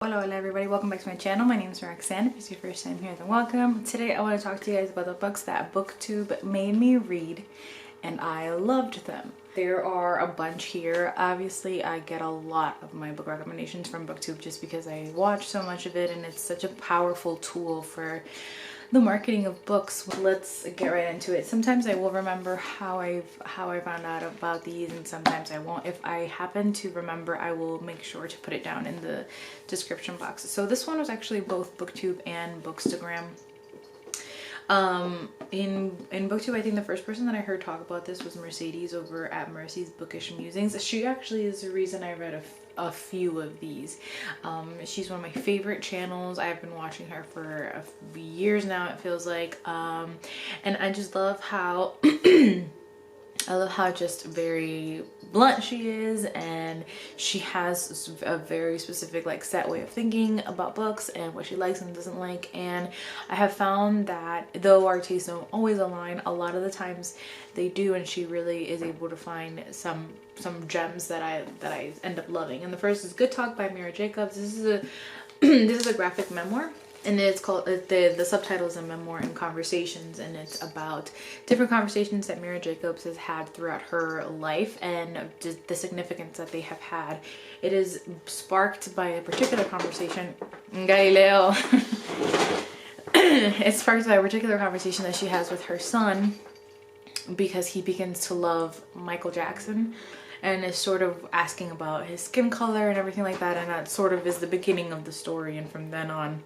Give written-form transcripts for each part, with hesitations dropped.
Hola everybody, welcome back to my channel. My name is Roxanne. If it's your first time here, then welcome. Today I want to talk to you guys about the books that Booktube made me read and I loved them. There are a bunch here. Obviously I get a lot of my book recommendations from Booktube just because I watch so much of it and it's such a powerful tool for the marketing of books. Let's get right into it. Sometimes I will remember how I found out about these and sometimes I won't. If I happen to remember, I will make sure to put it down in the description box. So this one was actually both Booktube and Bookstagram. In Booktube, I think the first person that I heard talk about this was Mercedes over at Mercy's Bookish Musings. She actually is the reason I read a few of these. She's one of my favorite channels. I've been watching her for years now, it feels like, and I just love how I love how just very blunt she is, and she has a very specific set way of thinking about books and what she likes and doesn't like. And I have found that though our tastes don't always align, a lot of the times they do, and she really is able to find some gems that I end up loving. And the first is Good Talk by Mira Jacobs. This is a this is a graphic memoir. And it's called, the subtitle is A Memoir and Conversations, and it's about different conversations that Mira Jacobs has had throughout her life and just the significance that they have had. It is sparked by a particular conversation, Galileo. It's sparked by a particular conversation that she has with her son because he begins to love Michael Jackson and is sort of asking about his skin color and everything like that, and that sort of is the beginning of the story. And from then on,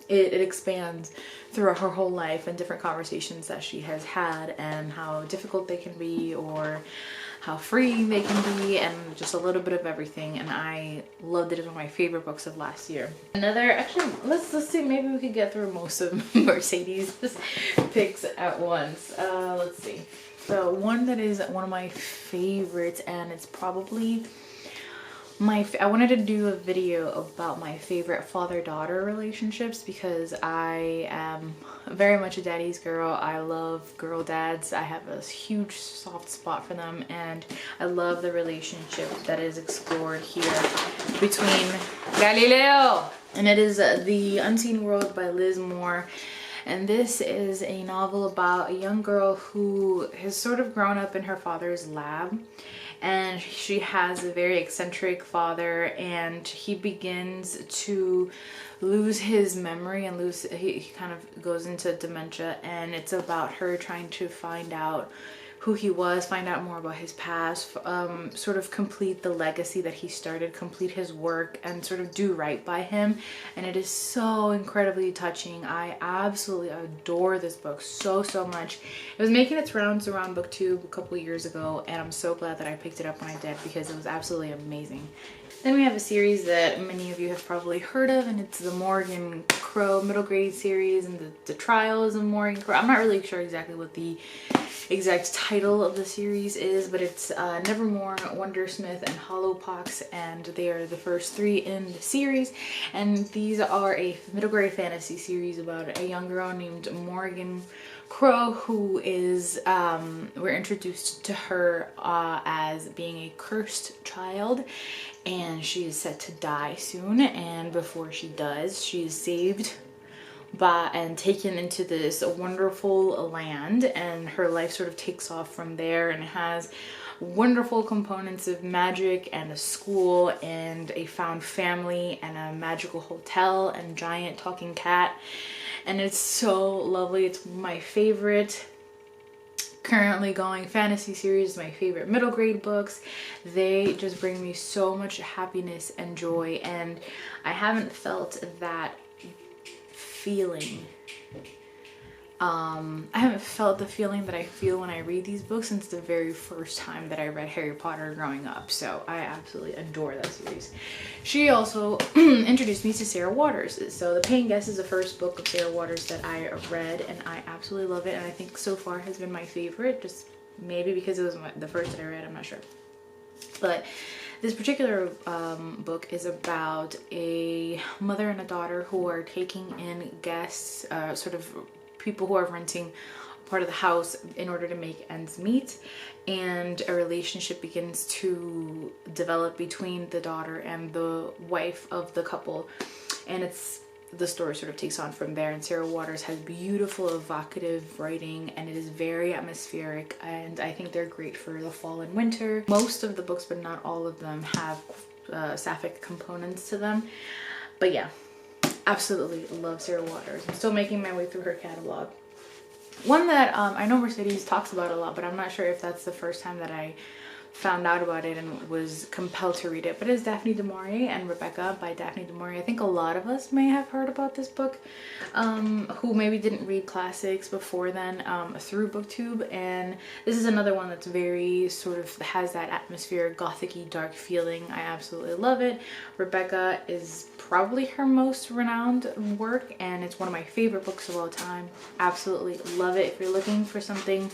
it expands throughout her whole life and different conversations that she has had and how difficult they can be or how freeing they can be, and just a little bit of everything. And I loved it. It's one of my favorite books of last year. Actually, let's see, maybe we could get through most of Mercedes' picks at once. Let's see. So one that is one of my favorites, and it's probably I wanted to do a video about my favorite father-daughter relationships because I am very much a daddy's girl. I love girl dads. I have a huge soft spot for them, and I love the relationship that is explored here between Galileo, and it is The Unseen World by Liz Moore. And this is a novel about a young girl who has sort of grown up in her father's lab, and she has a very eccentric father, and he begins to lose his memory and he kind of goes into dementia, and it's about her trying to find out who he was, find out more about his past, sort of complete the legacy that he started, complete his work, and sort of do right by him. And it is so incredibly touching. I absolutely adore this book so much. It was making its rounds around Booktube a couple years ago, and I'm so glad that I picked it up when I did because it was absolutely amazing. Then we have a series that many of you have probably heard of, and it's the Morgan Crow middle grade series, and the Trials of Morgan Crow. I'm not really sure exactly what the exact title of the series is, but it's Nevermore, Wondersmith, and Hollowpox, and they are the first three in the series. And these are a middle grade fantasy series about a young girl named Morgan Crow who is we're introduced to her as being a cursed child, and she is set to die soon. And before she does, she is saved and taken into this wonderful land, and her life sort of takes off from there, and it has wonderful components of magic and a school and a found family and a magical hotel and giant talking cat, and it's so lovely. It's my favorite currently going fantasy series, my favorite middle grade books. They just bring me so much happiness and joy, and I haven't felt that feeling. I haven't felt the feeling that I feel when I read these books since the very first time that I read Harry Potter growing up. So I absolutely adore that series. She also introduced me to Sarah Waters. So The Paying Guest is the first book of Sarah Waters that I read, and I absolutely love it, and I think so far has been my favorite, just maybe because it was the first that I read, I'm not sure. But this particular book is about a mother and a daughter who are taking in guests, sort of people who are renting part of the house in order to make ends meet, and a relationship begins to develop between the daughter and the wife of the couple, and the story sort of takes on from there. And Sarah Waters has beautiful, evocative writing, and it is very atmospheric, and I think they're great for the fall and winter. Most of the books, but not all of them, have sapphic components to them. But yeah, absolutely love Sarah Waters. I'm still making my way through her catalog. One that I know Mercedes talks about a lot, but I'm not sure if that's the first time that I found out about it and was compelled to read it, but it's Daphne Damari and Rebecca by Daphne Damari. I think a lot of us may have heard about this book who maybe didn't read classics before then through Booktube, and this is another one that's very sort of has that atmospheric gothic-y dark feeling. I absolutely love it. Rebecca is probably her most renowned work, and it's one of my favorite books of all time. Absolutely love it. If you're looking for something,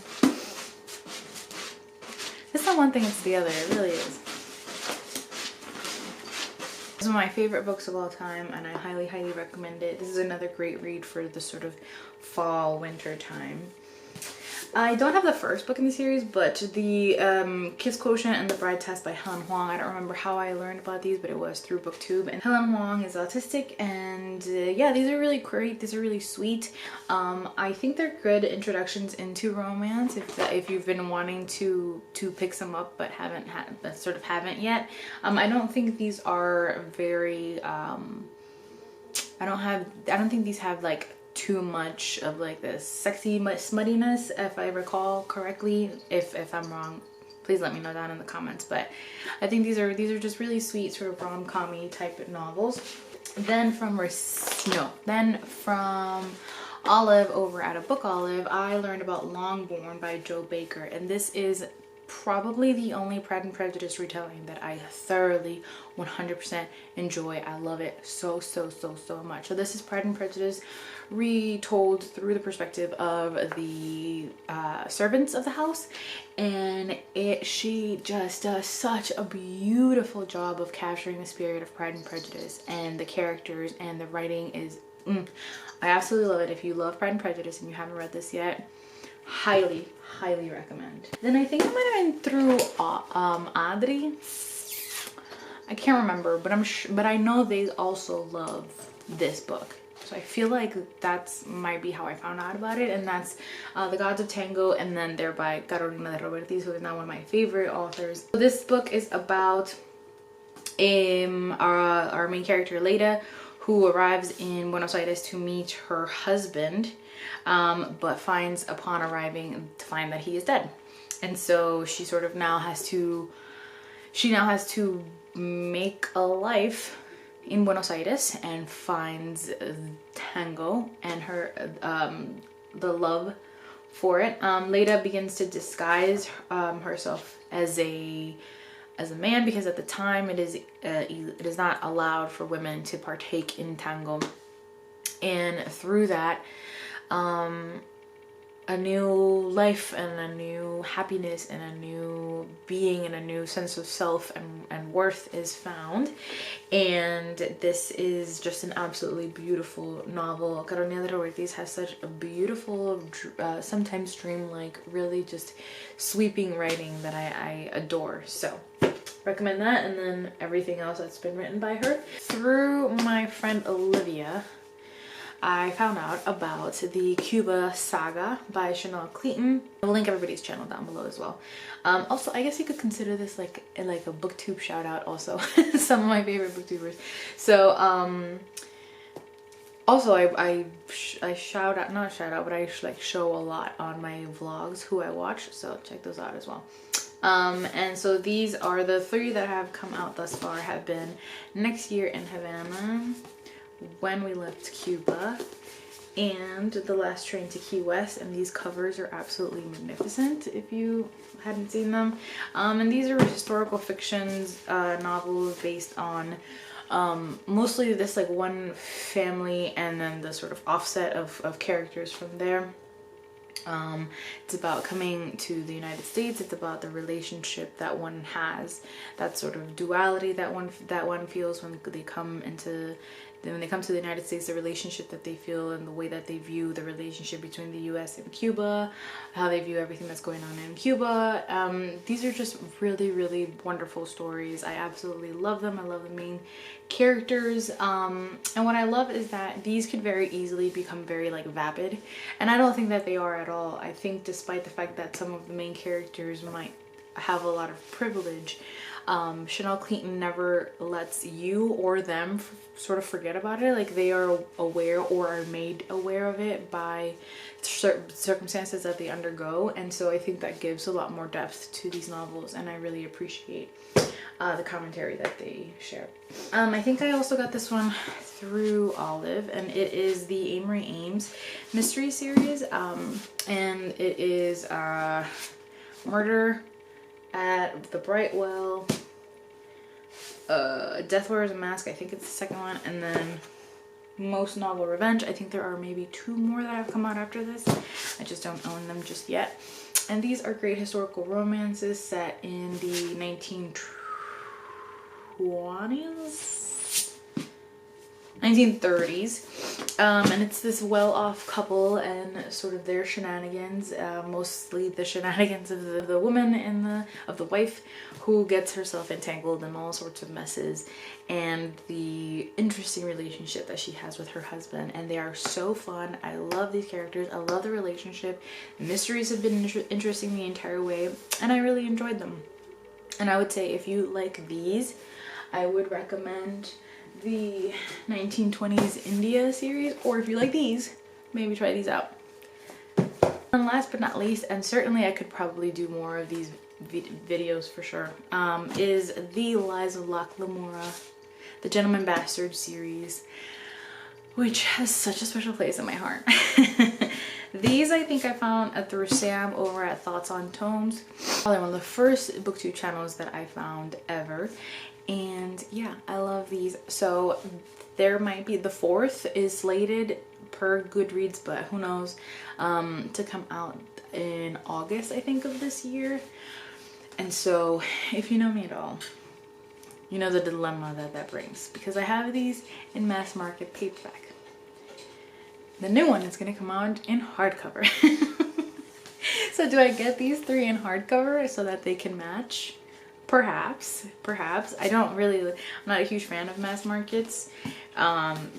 it's not one thing, it's the other. It really is. It's one of my favorite books of all time, and I highly, highly recommend it. This is another great read for the sort of fall, winter time. I don't have the first book in the series, but the Kiss Quotient and the Bride Test by Helen Huang. I don't remember how I learned about these, but it was through Booktube. And Helen Huang is autistic, and yeah, these are really great. These are really sweet. I think they're good introductions into romance if you've been wanting to pick some up but haven't yet. I don't think these are very. I don't think these have like too much of like this sexy smuttiness, if I recall correctly. If I'm wrong, please let me know down in the comments, but I think these are just really sweet sort of rom-com-y type novels. Then from Olive over at a Book Olive, I learned about Longborn by Joe Baker, and this is probably the only Pride and Prejudice retelling that I thoroughly 100% enjoy. I love it so much. So this is Pride and Prejudice retold through the perspective of the servants of the house, and she just does such a beautiful job of capturing the spirit of Pride and Prejudice, and the characters and the writing is I absolutely love it. If you love Pride and Prejudice and you haven't read this yet, highly recommend. Then I think I might have been through Adri. I can't remember, but I know they also love this book, so I feel like that's might be how I found out about it. And that's The Gods of Tango, and then they're by Carolina de Robertis, who is now one of my favorite authors. So this book is about our main character Leda, who arrives in Buenos Aires to meet her husband, but finds upon arriving to find that he is dead. And so she sort of now has to make a life in Buenos Aires, and finds tango and her the love for it. Leda begins to disguise herself as a man, because at the time it is not allowed for women to partake in tango, and through that a new life and a new happiness and a new being and a new sense of self and worth is found. And this is just an absolutely beautiful novel. Carolina de Robertis has such a beautiful, sometimes dreamlike, really just sweeping writing that I adore. So recommend that, and then everything else that's been written by her. Through my friend Olivia, I found out about the Cuba Saga by Chanel Clayton. I will link everybody's channel down below as well. Also, I guess you could consider this like a booktube shout out also. Some of my favorite booktubers. So also I shout out, not shout out, but I like show a lot on my vlogs who I watch, so check those out as well. And so these are the 3 that have come out thus far. Have been Next Year in Havana, When We Left Cuba, and The Last Train to Key West. And these covers are absolutely magnificent if you hadn't seen them. And these are historical fictions novels based on mostly this like one family, and then the sort of offset of characters from there. It's about coming to the United States. It's about the relationship that one has, that sort of duality that one feels when they come into to the United States, the relationship that they feel and the way that they view the relationship between the US and Cuba, how they view everything that's going on in Cuba. These are just really, really wonderful stories. I absolutely love them. I love the main characters. And what I love is that these could very easily become very like vapid. And I don't think that they are at all. I think despite the fact that some of the main characters might have a lot of privilege, Chanel Clayton never lets you or them sort of forget about it. Like, they are aware or are made aware of it by certain circumstances that they undergo, and so I think that gives a lot more depth to these novels, and I really appreciate the commentary that they share. I think I also got this one through Olive, and it is the Amelia Ames mystery series, and it is Murder at the Brightwell, Death Wears a Mask, I think it's the second one, and then Most Novel Revenge. I think there are maybe 2 more that have come out after this. I just don't own them just yet. And these are great historical romances set in the 1930s, and it's this well-off couple and sort of their shenanigans, mostly the shenanigans of the woman and of the wife, who gets herself entangled in all sorts of messes, and the interesting relationship that she has with her husband. And they are so fun. I love these characters. I love the relationship. The mysteries have been interesting the entire way, and I really enjoyed them. And I would say if you like these, I would recommend the 1920s India series, or if you like these, maybe try these out. And last but not least, and certainly I could probably do more of these videos for sure, is the Lies of Locke Lamora, the Gentleman Bastard series, which has such a special place in my heart. These I think I found through Sam over at Thoughts on Tomes, probably one of the first booktube channels that I found ever. And yeah, I love these. So there might be the 4th is slated per Goodreads, but who knows, to come out in August, I think, of this year. And so if you know me at all, you know the dilemma that brings, because I have these in mass market paperback. The new one is going to come out in hardcover. So do I get these 3 in hardcover so that they can match? Perhaps. I don't really, I'm not a huge fan of mass markets,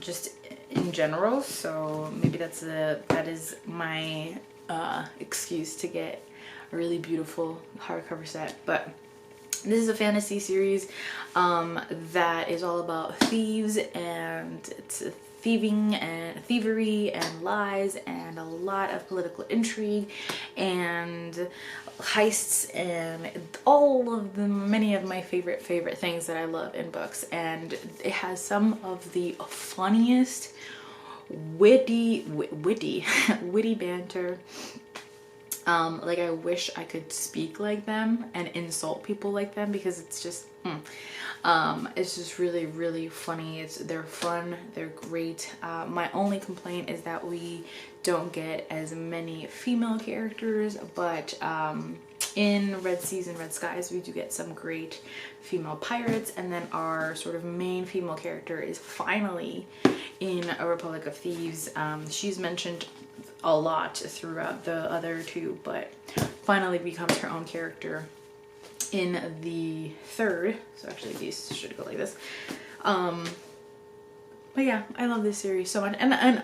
just in general. So maybe that is my excuse to get a really beautiful hardcover set. But this is a fantasy series that is all about thieves, and it's thieving and thievery and lies and a lot of political intrigue and heists and all of the many of my favorite things that I love in books. And it has some of the funniest witty banter. Like, I wish I could speak like them and insult people like them, because it's just it's just really, really funny. They're fun, they're great. My only complaint is that we don't get as many female characters, but in Red Seas and Red Skies we do get some great female pirates, and then our sort of main female character is finally in A Republic of Thieves. She's mentioned a lot throughout the other 2, but finally becomes her own character in the 3rd. So actually these should go like this. But yeah, I love this series so much, and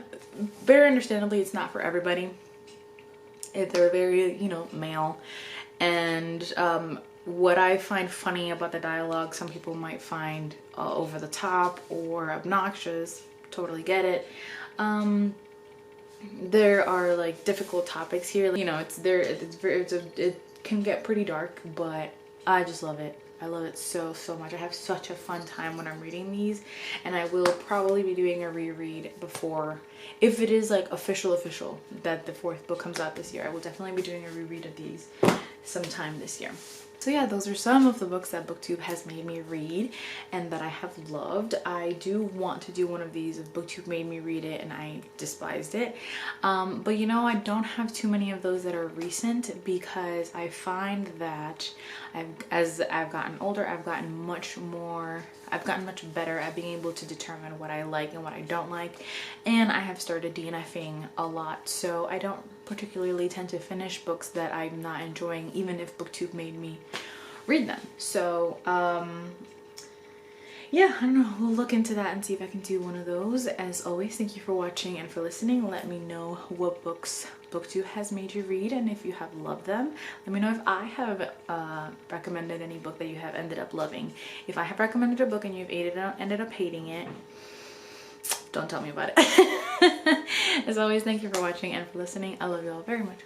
very understandably it's not for everybody. They're very, you know, male, and what I find funny about the dialogue, some people might find over the top or obnoxious. Totally get it. There are like difficult topics here, you know, it can get pretty dark, but I just love it. I love it so much. I have such a fun time when I'm reading these, and I will probably be doing a reread before, if it is like official that the 4th book comes out this year. I will definitely be doing a reread of these sometime this year. So yeah, those are some of the books that Booktube has made me read and that I have loved. I do want to do one of these if Booktube made me read it and I despised it. But you know, I don't have too many of those that are recent because I find that as I've gotten older, I've gotten much better at being able to determine what I like and what I don't like. And I have started DNFing a lot, so I don't particularly tend to finish books that I'm not enjoying, even if Booktube made me read them. So yeah, I don't know, we'll look into that and see if I can do one of those. As always, thank you for watching and for listening. Let me know what books Booktube has made you read, and if you have loved them, let me know if I have recommended any book that you have ended up loving. If I have recommended a book and you've ended up hating it, don't tell me about it. As always, thank you for watching and for listening. I love you all very much.